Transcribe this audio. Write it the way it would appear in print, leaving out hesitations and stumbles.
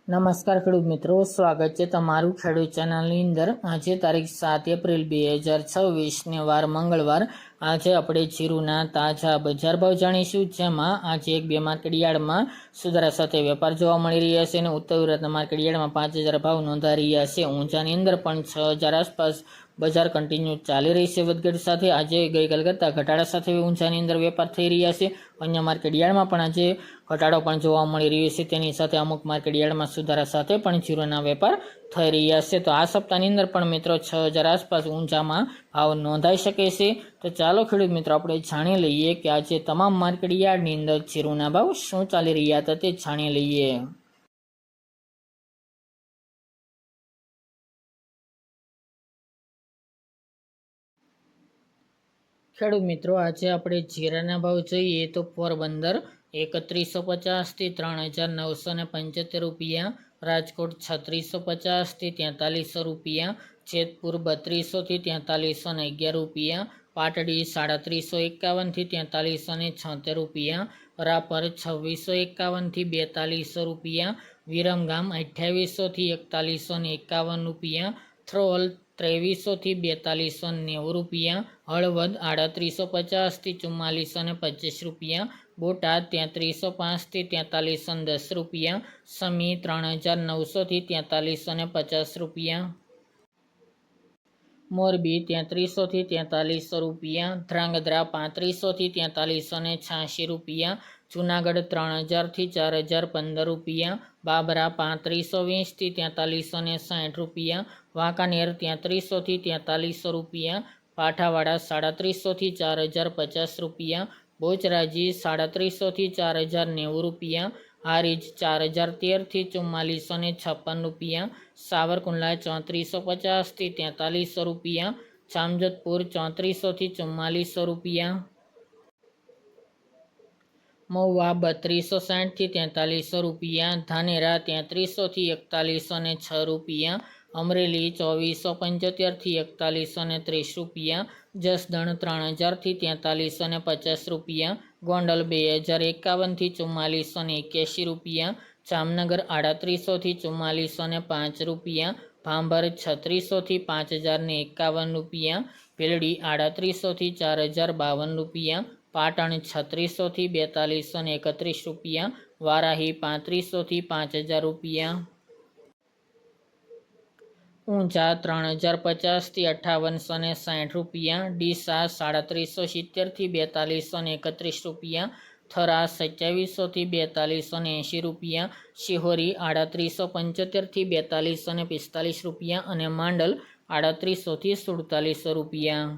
નમસ્કાર ખેડૂત મિત્રો, સ્વાગત છે તમારું ખેડૂત ચેનલની અંદર। આજે તારીખ 7 એપ્રિલ 2026 ને વાર મંગળવાર। આજે આપણે જીરુના તાજા બજાર ભાવ જાણીશું, જેમાં આજે એક બે માર્કેટ યાર્ડમાં સુધારા સાથે વેપાર જોવા મળી રહ્યા છે અને ઉત્તર ગુજરાતના માર્કેટ યાર્ડમાં 5000 ભાવ નોંધાઈ રહ્યા છે। ઊંચાની અંદર પણ 6000 આસપાસ બજાર કન્ટિન્યુ ચાલી રહી છે વધઘટ સાથે। આજે ગઈકાલ કરતાં ઘટાડા સાથે ઊંચાની અંદર વેપાર થઈ રહ્યા છે। અન્ય માર્કેટ યાર્ડમાં પણ આજે ઘટાડો પણ જોવા મળી રહ્યો છે। તેની સાથે અમુક માર્કેટ યાર્ડમાં સુધારા સાથે પણ જીરુના વેપાર થઈ રહ્યા છે। તો આ સપ્તાહની અંદર પણ મિત્રો 6000 આસપાસ ઊંચામાં ભાવ નોંધાઈ શકે છે। તો ચાલો ખેડૂત મિત્રો આપણે જાણી લઈએ કે આજે તમામ માર્કેટ યાર્ડની અંદર જીરુના ભાવ શું ચાલી રહ્યા હતા તે જાણી લઈએ। ખેડૂત મિત્રો આજે આપણે જીરાના ભાવ જોઈએ તો પોરબંદર 3150 થી 3975 રૂપિયા, રાજકોટ 3650 થી 4300 રૂપિયા, જેતપુર 3200 થી 4311 રૂપિયા, પાટડી 3751 થી 4376 રૂપિયા, રાપર 2651 થી 4200 રૂપિયા, વિરમગામ 2800 થી 4151 રૂપિયા, થ્રોલ 2300 થી 4290 રૂપિયા, હળવદ 3850 થી 4425 રૂપિયા, બોટાદ 3305 થી 4310 રૂપિયા, સમી 3900 થી 4350 રૂપિયા, મોરબી 3300 થી 4300 રૂપિયા, ધ્રાંગધ્રા 3500 થી 4386 રૂપિયા, જુનાગઢ 3000 થી 4015 રૂપિયા, બાબરા 3520 થી 4360 રૂપિયા, વાંકાનેર 3300 થી 4300 રૂપિયા, પાઠાવાડા 3700 થી 4050 રૂપિયા, બોચરાજી 3700 થી 4090 રૂપિયા, હારીજ 4013 થી 4456 રૂપિયા, સાવરકુંડલા 3450 થી 4300 રૂપિયા, જામજોધપુર 3400 થી 4400 રૂપિયા, મહુવા 3260 થી 4300 રૂપિયા, ધાનેરા 3300 થી 4106 રૂપિયા, અમરેલી 2475 થી 4130 રૂપિયા, જસદણ 3000 થી 4350 રૂપિયા, ગોંડલ 2051 થી 4481 રૂપિયા, જામનગર 3800 થી 4405 રૂપિયા, ભાંભર 3600 થી 5051 રૂપિયા, ભીલડી 3800 થી 4052 રૂપિયા, પાટણ 3600 થી 4231 રૂપિયા, વારાહી 3500 થી 5000 રૂપિયા, ઊંઝા 3050 થી 5860 રૂપિયા, ડીસા 3770 થી 4231 રૂપિયા, થરા 2700 થી 4280 રૂપિયા, શિહોરી 3875 થી 4245 રૂપિયા અને માંડલ 3800 થી 4700 રૂપિયા।